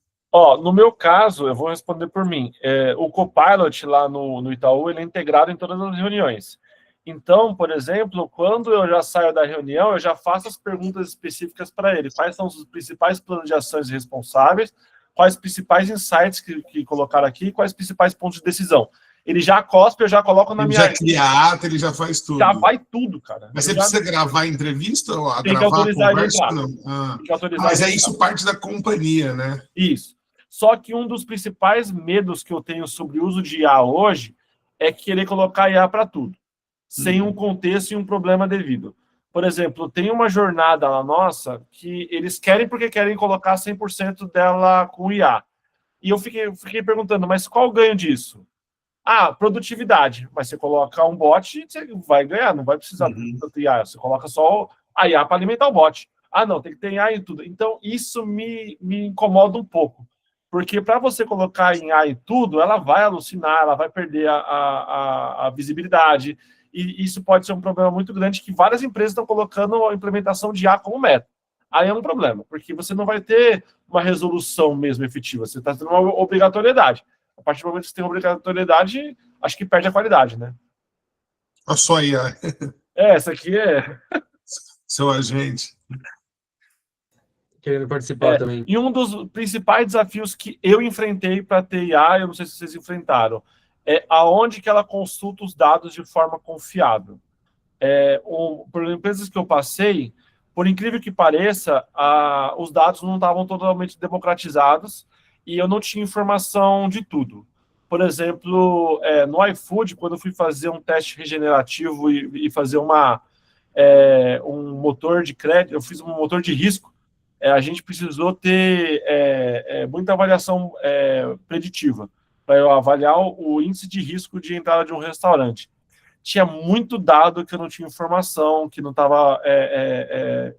A: No meu caso, eu vou responder por mim. O Copilot lá no Itaú, ele é integrado em todas as reuniões. Então, por exemplo, quando eu já saio da reunião, eu já faço as perguntas específicas para ele. Quais são os principais planos de ações responsáveis, quais os principais insights que colocaram aqui, quais os principais pontos de decisão. Ele já cospe, eu já coloco na minha...
B: Ele já cria a ata, ele já faz tudo.
A: Já vai tudo, cara.
B: Mas você precisa gravar a entrevista ou
A: tem
B: gravar
A: que autorizar
B: a conversa?
A: Ele
B: Não.
A: Tem que autorizar
B: Mas
A: ele
B: isso parte da companhia, né?
A: Isso. Só que um dos principais medos que eu tenho sobre o uso de IA hoje é querer colocar IA para tudo, sem um contexto e um problema devido. Por exemplo, tem uma jornada lá nossa que eles querem porque querem colocar 100% dela com IA. E eu fiquei perguntando, mas qual o ganho disso? Produtividade. Mas você coloca um bot, você vai ganhar, não vai precisar de IA. Você coloca só a IA para alimentar o bot. Não, tem que ter IA em tudo. Então, isso me incomoda um pouco. Porque para você colocar em IA em tudo, ela vai alucinar, ela vai perder a visibilidade. E isso pode ser um problema muito grande que várias empresas estão colocando a implementação de IA como meta. Aí é um problema, porque você não vai ter uma resolução mesmo efetiva. Você está tendo uma obrigatoriedade. A partir do momento que você tem obrigatoriedade, acho que perde a qualidade, né?
B: Olha só aí,
A: essa aqui é...
B: seu agente.
C: Querendo participar também.
A: E um dos principais desafios que eu enfrentei para ter IA, eu não sei se vocês enfrentaram, é aonde que ela consulta os dados de forma confiável. Por empresas que eu passei, por incrível que pareça, os dados não estavam totalmente democratizados e eu não tinha informação de tudo. Por exemplo, no iFood, quando eu fui fazer um teste regenerativo e fazer um motor de crédito, eu fiz um motor de risco, a gente precisou ter muita avaliação preditiva para eu avaliar o índice de risco de entrada de um restaurante. tinha muito dado que eu não tinha informação, que não estava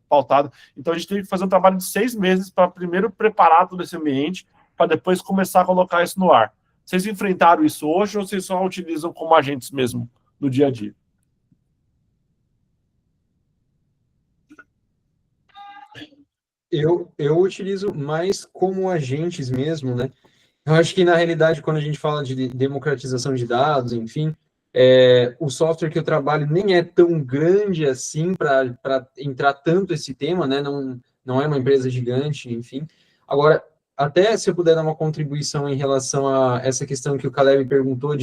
A: pautado. Então, a gente teve que fazer um trabalho de 6 meses para primeiro preparar todo esse ambiente, para depois começar a colocar isso no ar. Vocês enfrentaram isso hoje ou vocês só utilizam como agentes mesmo no dia a dia?
C: Eu utilizo mais como agentes mesmo, né? Eu acho que, na realidade, quando a gente fala de democratização de dados, enfim, o software que eu trabalho nem é tão grande assim para entrar tanto esse tema, né? Não é uma empresa gigante, enfim. Agora, até se eu puder dar uma contribuição em relação a essa questão que o Caleb perguntou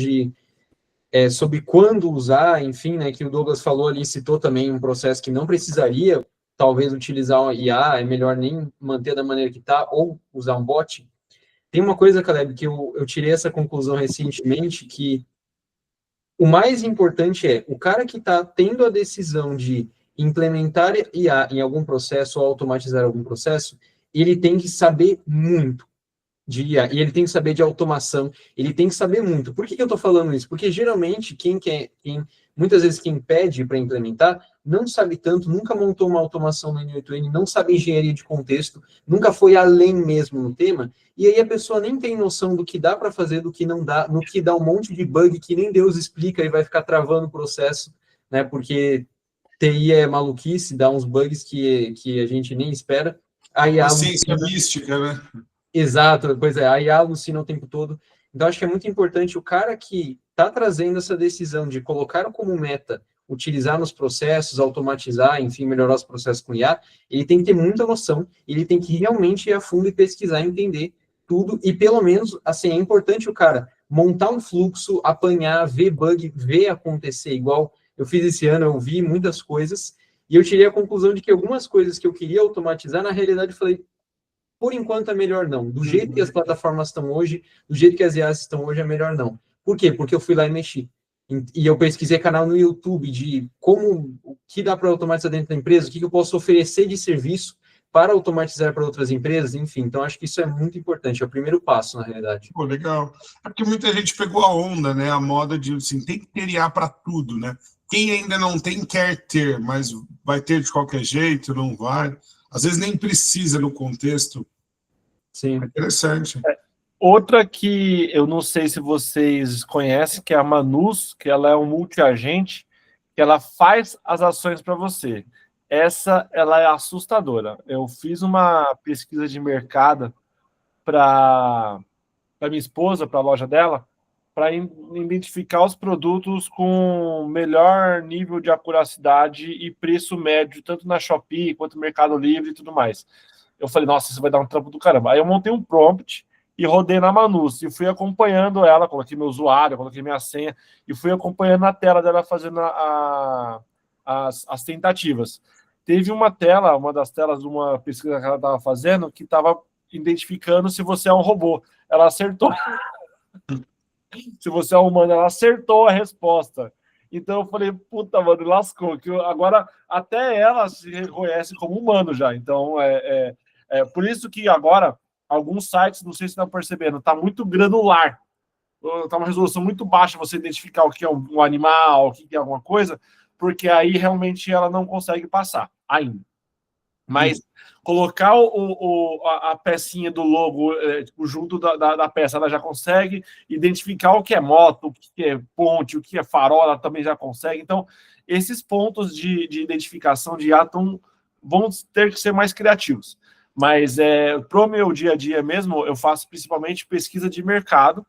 C: sobre quando usar, enfim, né? Que o Douglas falou ali, citou também um processo que não precisaria, talvez, utilizar o IA, é melhor nem manter da maneira que está, ou usar um bot. Tem uma coisa, Caleb, que eu tirei essa conclusão recentemente, que o mais importante é o cara que está tendo a decisão de implementar IA em algum processo ou automatizar algum processo, ele tem que saber muito de IA, e ele tem que saber de automação, ele tem que saber muito. Por que eu estou falando isso? Porque geralmente muitas vezes quem pede para implementar não sabe tanto, nunca montou uma automação no N8N, não sabe engenharia de contexto, nunca foi além mesmo no tema, e aí a pessoa nem tem noção do que dá para fazer, do que não dá, no que dá um monte de bug que nem Deus explica e vai ficar travando o processo, né? Porque TI é maluquice, dá uns bugs que a gente nem espera. Aí
B: Uma ciência mística, né?
C: Exato, pois é, a IA alucina o tempo todo. Então, acho que é muito importante o cara que está trazendo essa decisão de colocar como meta utilizar nos processos, automatizar, enfim, melhorar os processos com IA, ele tem que ter muita noção, ele tem que realmente ir a fundo e pesquisar, entender tudo, e pelo menos, assim, é importante o cara montar um fluxo, apanhar, ver bug, ver acontecer, igual eu fiz esse ano, eu vi muitas coisas, e eu tirei a conclusão de que algumas coisas que eu queria automatizar, na realidade, eu falei, por enquanto é melhor não. Do jeito que as plataformas estão hoje, do jeito que as IAs estão hoje, é melhor não. Por quê? Porque eu fui lá e mexi. E eu pesquisei canal no YouTube de o que dá para automatizar dentro da empresa, o que eu posso oferecer de serviço para automatizar para outras empresas, enfim. Então, acho que isso é muito importante, é o primeiro passo, na realidade.
B: Pô, legal. É porque muita gente pegou a onda, né? A moda de, assim, tem que ter IA para tudo, né? Quem ainda não tem, quer ter, mas vai ter de qualquer jeito, não vai. Às vezes nem precisa no contexto.
C: Sim.
B: É interessante.
A: Outra que eu não sei se vocês conhecem, que é a Manus, que ela é um multiagente, que ela faz as ações para você. Essa, ela é assustadora. Eu fiz uma pesquisa de mercado para minha esposa, para a loja dela, para identificar os produtos com melhor nível de acuracidade e preço médio, tanto na Shopee quanto no Mercado Livre e tudo mais. Eu falei, nossa, isso vai dar um trampo do caramba. Aí eu montei um prompt e rodei na Manus e fui acompanhando ela, coloquei meu usuário, coloquei minha senha e fui acompanhando a tela dela fazendo as tentativas. Teve uma das telas de uma pesquisa que ela estava fazendo, que estava identificando se você é um robô. Ela acertou. Se você é humano, ela acertou a resposta. Então eu falei, puta, mano, lascou. Que agora até ela se reconhece como humano já. Então por isso que agora alguns sites, não sei se estão percebendo, tá muito granular. Tá uma resolução muito baixa você identificar o que é um animal, o que é alguma coisa, porque aí realmente ela não consegue passar ainda. Mas colocar a pecinha do logo junto da peça, ela já consegue identificar o que é moto, o que é ponte, o que é farol, ela também já consegue. Então, esses pontos de identificação de IA vão ter que ser mais criativos. Mas para o meu dia a dia mesmo, eu faço principalmente pesquisa de mercado.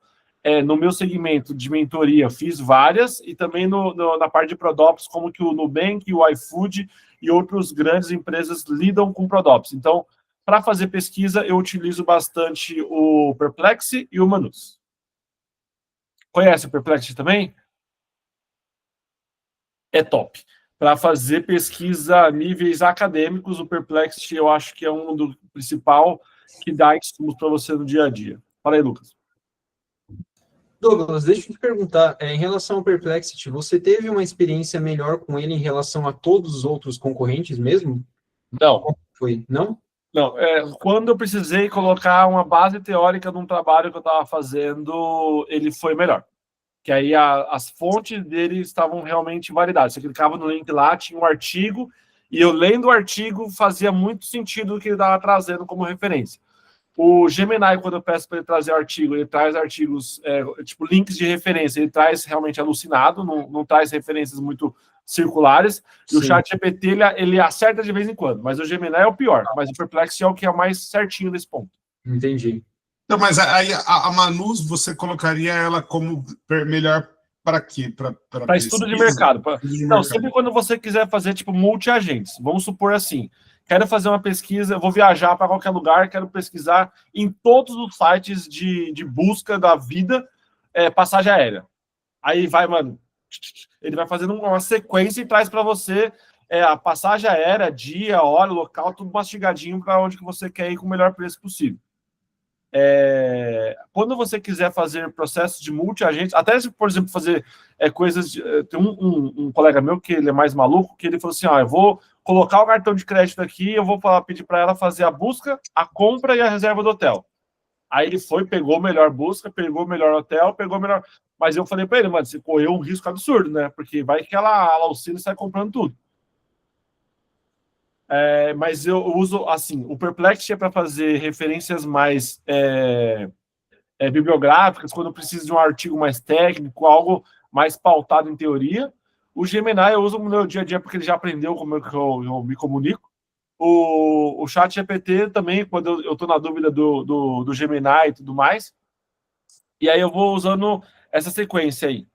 A: No meu segmento de mentoria, fiz várias, e também na parte de Prodops, como que o Nubank, o iFood e outras grandes empresas lidam com Prodops. Então, para fazer pesquisa, eu utilizo bastante o Perplexity e o Manus. Conhece o Perplexity também? É top. Para fazer pesquisa a níveis acadêmicos, o Perplexity eu acho que é um do principal que dá insumos para você no dia a dia. Fala aí, Lucas.
C: Douglas, deixa eu te perguntar, em relação ao Perplexity, você teve uma experiência melhor com ele em relação a todos os outros concorrentes mesmo?
A: Não.
C: Como foi? Não?
A: Não, quando eu precisei colocar uma base teórica num trabalho que eu estava fazendo, ele foi melhor. que aí as fontes dele estavam realmente validadas. Você clicava no link lá, tinha um artigo, e eu lendo o artigo fazia muito sentido o que ele estava trazendo como referência. O Gemini, quando eu peço para ele trazer artigo, ele traz artigos, tipo links de referência, ele traz realmente alucinado, não traz referências muito circulares, e o ChatGPT ele acerta de vez em quando, mas o Gemini é o pior, mas o Perplexity é o que é o mais certinho nesse ponto.
C: Entendi.
B: Não, mas aí a Manus, você colocaria ela como melhor para quê?
A: Para estudo de mercado. Não, sempre quando você quiser fazer, tipo, multi-agentes. Vamos supor assim, quero fazer uma pesquisa, eu vou viajar para qualquer lugar, quero pesquisar em todos os sites de busca da vida, passagem aérea. Aí vai, mano, ele vai fazendo uma sequência e traz para você a passagem aérea, dia, hora, local, tudo mastigadinho para onde que você quer ir com o melhor preço possível. Quando você quiser fazer processos de multi-agentes, até se, por exemplo, fazer coisas... tem um colega meu que ele é mais maluco, que ele falou assim, eu vou colocar o cartão de crédito aqui, eu vou pedir para ela fazer a busca, a compra e a reserva do hotel. Aí ele foi, pegou a melhor busca, pegou o melhor hotel, pegou o melhor... Mas eu falei para ele, mano, você correu um risco absurdo, né? Porque vai que ela auxilia e sai comprando tudo. Mas eu uso, assim, o Perplexity é para fazer referências mais bibliográficas, quando eu preciso de um artigo mais técnico, algo mais pautado em teoria. O Gemini eu uso no meu dia a dia porque ele já aprendeu como eu me comunico. O ChatGPT também, quando eu estou na dúvida do Gemini e tudo mais. E aí eu vou usando essa sequência aí.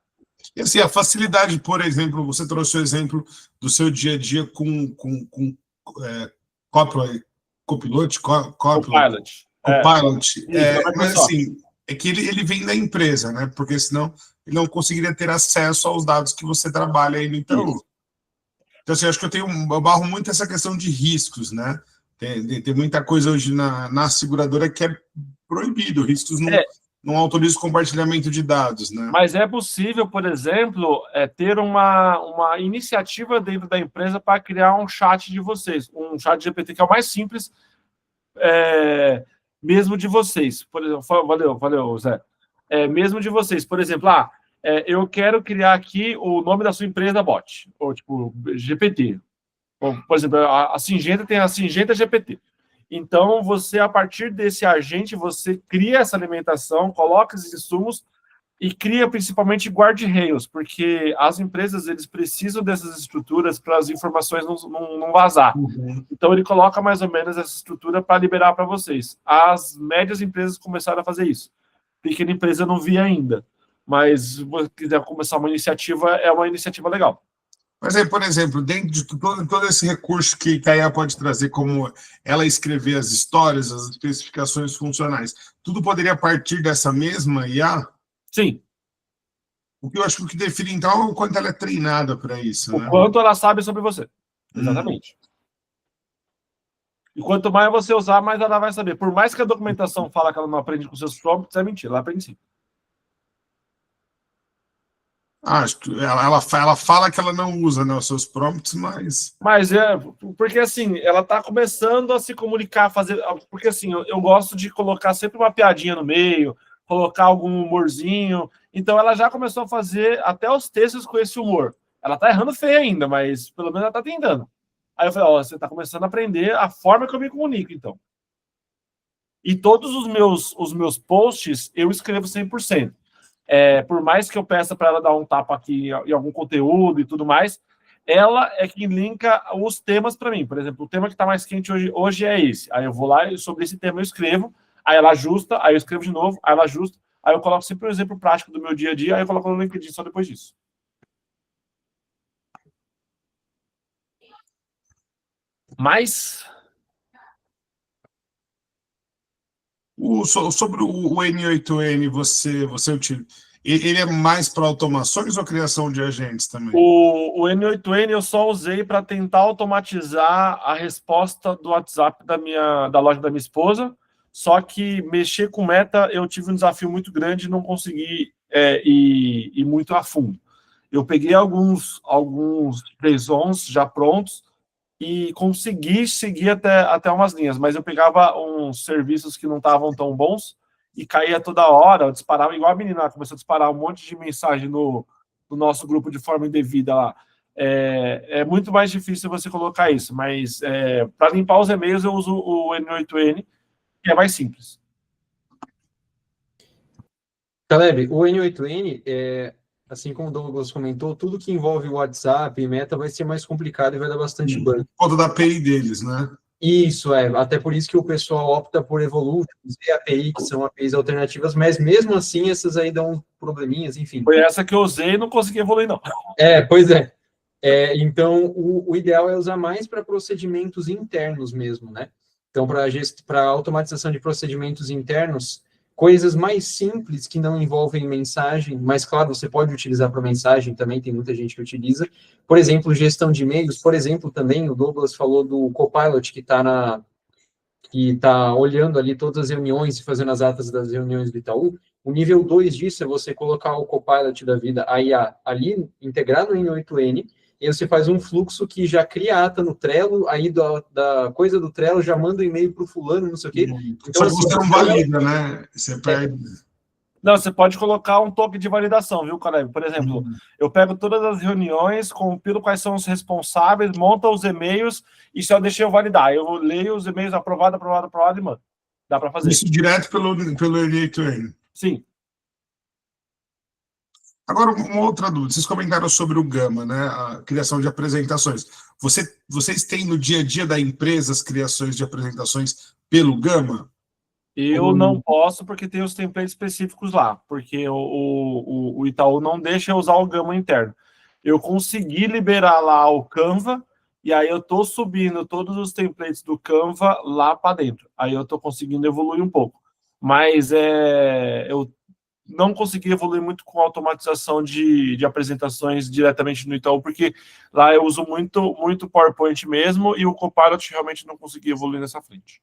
B: E assim, a facilidade, por exemplo, você trouxe o exemplo do seu dia a dia com Copilot, mas assim, é que ele vem da empresa, né? Porque senão ele não conseguiria ter acesso aos dados que você trabalha aí no Itaú. Então, assim, acho que eu barro muito essa questão de riscos, né? Tem muita coisa hoje na seguradora que é proibido, riscos não autoriza o compartilhamento de dados, né?
A: Mas é possível, por exemplo, ter uma iniciativa dentro da empresa para criar um chat de vocês, um chat GPT que é o mais simples, mesmo de vocês. Por exemplo, valeu, Zé. Mesmo de vocês, por exemplo, eu quero criar aqui o nome da sua empresa bot, ou tipo GPT. Ou, por exemplo, a Syngenta tem a Syngenta GPT. Então, você, a partir desse agente, você cria essa alimentação, coloca esses insumos e cria principalmente guardrails, porque as empresas eles precisam dessas estruturas para as informações não vazar. Então, ele coloca mais ou menos essa estrutura para liberar para vocês. As médias empresas começaram a fazer isso. Pequena empresa eu não vi ainda, mas se você quiser começar uma iniciativa, é uma iniciativa legal.
B: Mas aí, por exemplo, dentro de todo esse recurso que a IA pode trazer, como ela escrever as histórias, as especificações funcionais, tudo poderia partir dessa mesma IA?
A: Sim.
B: O que eu acho que define, então, é o quanto ela é treinada para isso.
A: O quanto ela sabe sobre você. Exatamente. E quanto mais você usar, mais ela vai saber. Por mais que a documentação fala que ela não aprende com seus prompts, é mentira, ela aprende sim.
B: Ela fala que ela não usa, né, os seus prompts, mas...
A: Mas porque assim, ela está começando a se comunicar, porque assim, eu gosto de colocar sempre uma piadinha no meio, colocar algum humorzinho, então ela já começou a fazer até os textos com esse humor. Ela tá errando feio ainda, mas pelo menos ela tá tentando. Aí eu falei, você tá começando a aprender a forma que eu me comunico, então. E todos os meus posts, eu escrevo 100%. Por mais que eu peça para ela dar um tapa aqui em algum conteúdo e tudo mais, ela é quem linka os temas para mim. Por exemplo, o tema que está mais quente hoje é esse. Aí eu vou lá e sobre esse tema eu escrevo, aí ela ajusta, aí eu escrevo de novo, aí ela ajusta, aí eu coloco sempre um exemplo prático do meu dia a dia, aí eu coloco no LinkedIn só depois disso. Mas...
B: Sobre o N8N, você utiliza... Ele é mais para automações ou criação de agentes também?
A: O N8N eu só usei para tentar automatizar a resposta do WhatsApp da loja da minha esposa, só que mexer com meta eu tive um desafio muito grande e não consegui ir muito a fundo. Eu peguei alguns JSONs já prontos e consegui seguir até umas linhas, mas eu pegava uns serviços que não estavam tão bons e caía toda hora, disparava igual a menina, começou a disparar um monte de mensagem no nosso grupo de forma indevida lá. É muito mais difícil você colocar isso, mas para limpar os e-mails eu uso o N8N, que é mais simples.
C: Caleb, o N8N, assim como o Douglas comentou, tudo que envolve o WhatsApp e Meta vai ser mais complicado e vai dar bastante ban.
B: Por conta da API deles, né?
C: Isso, até por isso que o pessoal opta por Evolutions e API, que são APIs alternativas, mas mesmo assim essas aí dão probleminhas, enfim.
A: Foi essa que eu usei e não consegui evoluir, não.
C: Pois é. Então, o ideal é usar mais para procedimentos internos mesmo, né? Então, para automatização de procedimentos internos, coisas mais simples que não envolvem mensagem, mas, claro, você pode utilizar para mensagem também, tem muita gente que utiliza. Por exemplo, gestão de e-mails. Por exemplo, também, o Douglas falou do Copilot, que está olhando ali todas as reuniões e fazendo as atas das reuniões do Itaú. O nível 2 disso é você colocar o Copilot da vida, a IA, ali, integrar no N8N, e você faz um fluxo que já cria ata no Trello, aí da coisa do Trello já manda um e-mail para o fulano, não sei o quê.
B: Só
C: Então,
B: que você não valida, né? Você perde...
A: Não, você pode colocar um toque de validação, viu, Caleb? Por exemplo, eu pego todas as reuniões, compilo quais são os responsáveis, monto os e-mails e só deixei eu validar. Eu leio os e-mails aprovado e mando. Dá para fazer.
B: Isso direto pelo N8N.
A: Sim.
B: Agora, uma outra dúvida. Vocês comentaram sobre o Gama, né? A criação de apresentações. Vocês têm no dia a dia da empresa as criações de apresentações pelo Gama?
A: Eu não posso porque tem os templates específicos lá, porque o Itaú não deixa eu usar o Gama interno. Eu consegui liberar lá o Canva, e aí eu estou subindo todos os templates do Canva lá para dentro. Aí eu estou conseguindo evoluir um pouco. Mas eu não consegui evoluir muito com a automatização de apresentações diretamente no Itaú, porque lá eu uso muito PowerPoint mesmo, e o Copilot realmente não consegui evoluir nessa frente.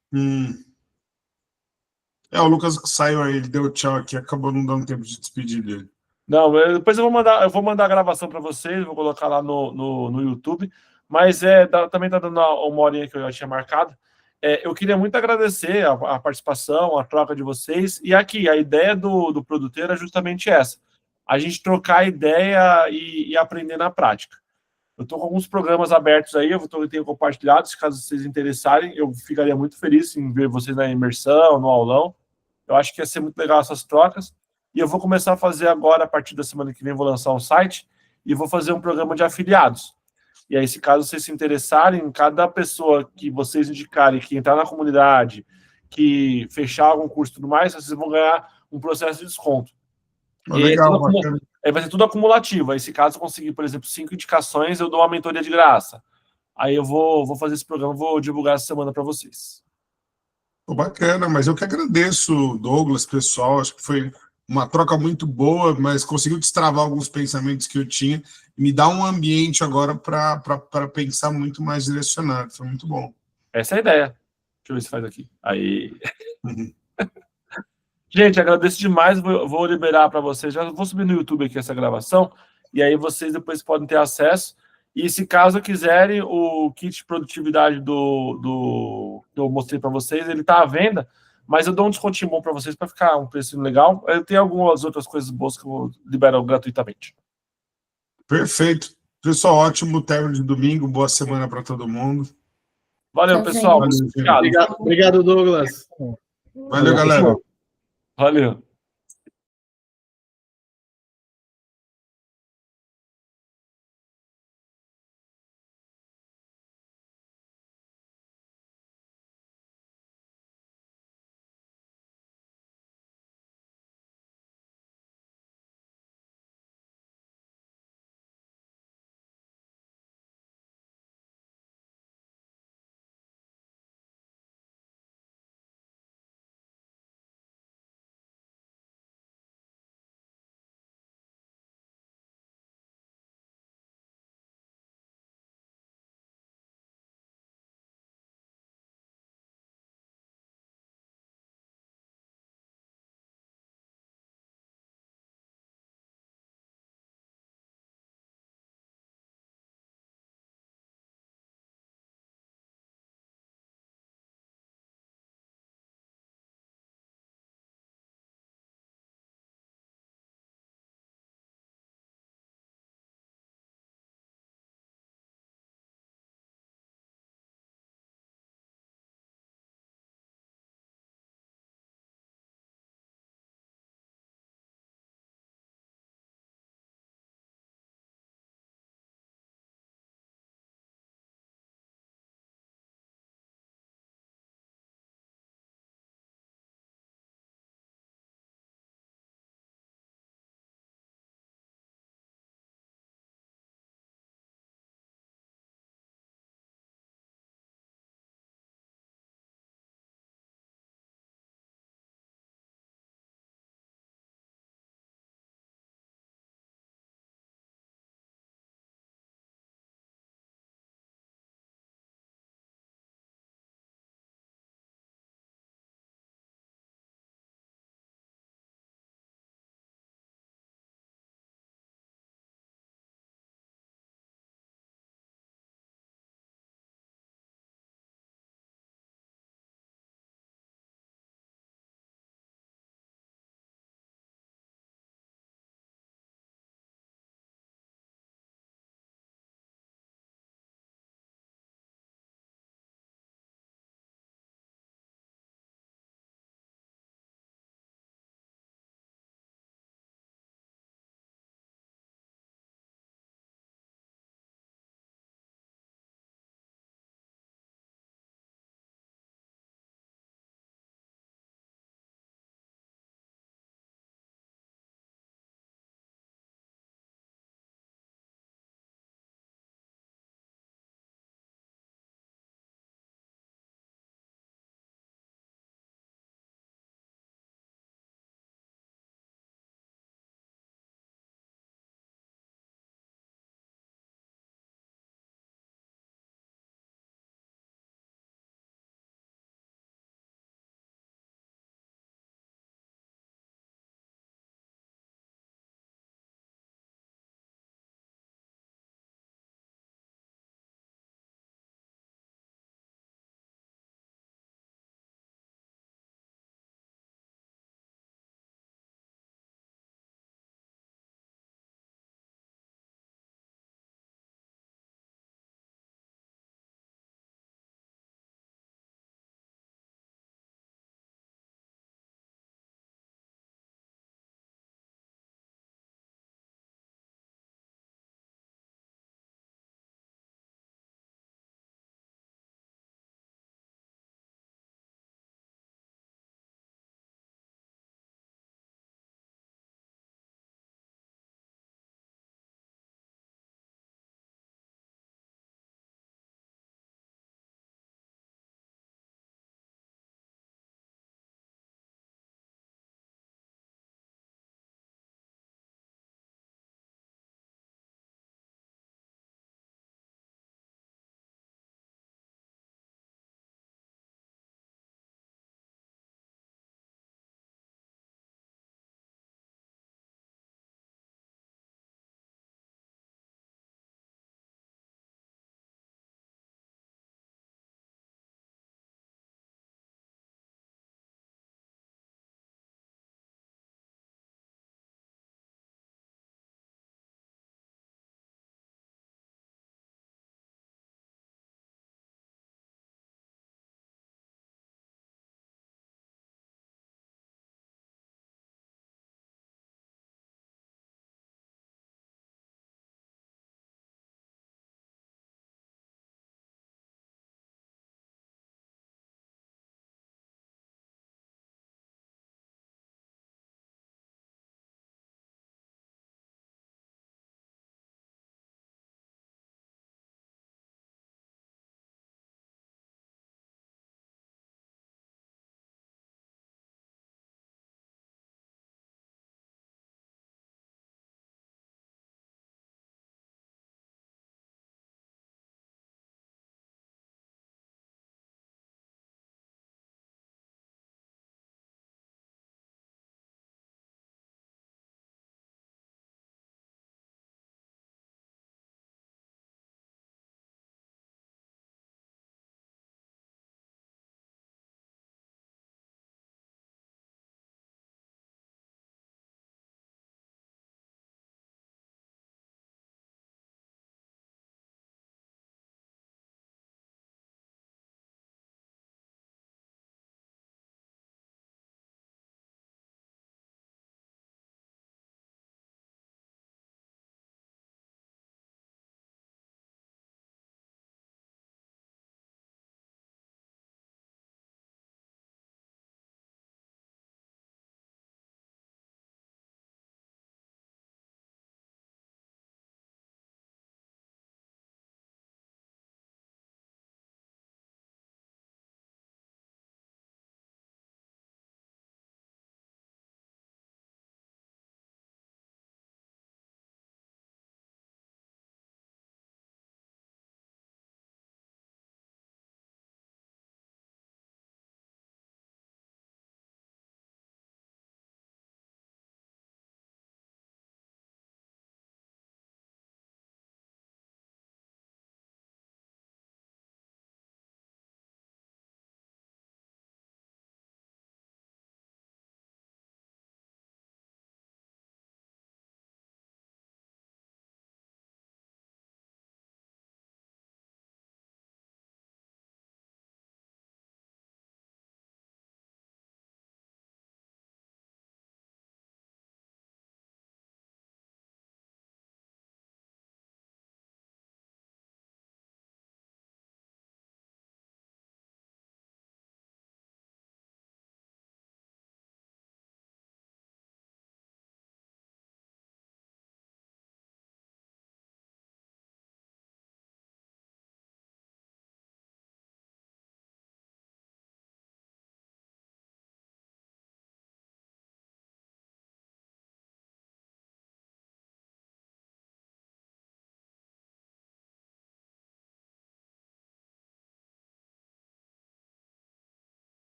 B: O Lucas saiu aí, ele deu tchau aqui, acabou não dando tempo de despedir dele.
A: Não, depois eu vou mandar a gravação para vocês, vou colocar lá no YouTube, mas também está dando uma horinha que eu já tinha marcado. Eu queria muito agradecer a participação, a troca de vocês, e aqui, a ideia do Produteiro é justamente essa, a gente trocar ideia e aprender na prática. Eu estou com alguns programas abertos aí, eu tenho compartilhado, se caso vocês interessarem, eu ficaria muito feliz em ver vocês na imersão, no aulão. Eu acho que ia ser muito legal essas trocas. E eu vou começar a fazer agora, a partir da semana que vem, vou lançar um site e vou fazer um programa de afiliados. E aí, se caso vocês se interessarem, cada pessoa que vocês indicarem, que entrar na comunidade, que fechar algum curso e tudo mais, vocês vão ganhar um processo de desconto.
B: Legal,
A: vai ser tudo acumulativo. Aí, se caso eu conseguir, por exemplo, 5 indicações, eu dou uma mentoria de graça. Aí eu vou fazer esse programa, vou divulgar essa semana para vocês.
B: Bacana, mas eu que agradeço, Douglas, pessoal, acho que foi uma troca muito boa, mas conseguiu destravar alguns pensamentos que eu tinha e me dá um ambiente agora para pensar muito mais direcionado, foi muito bom.
A: Essa é a ideia. Deixa eu ver se faz aqui. Aí. Gente, agradeço demais, vou liberar para vocês, já vou subir no YouTube aqui essa gravação, e aí vocês depois podem ter acesso. E se caso quiserem, o kit de produtividade que eu mostrei para vocês, ele está à venda, mas eu dou um descontinho bom para vocês para ficar um preço legal. Eu tenho algumas outras coisas boas que eu vou liberar gratuitamente.
B: Perfeito. Pessoal, ótimo término de domingo, boa semana para todo mundo.
A: Valeu, pessoal.
B: Valeu,
D: Obrigado, Douglas.
B: Valeu, galera.
A: Valeu.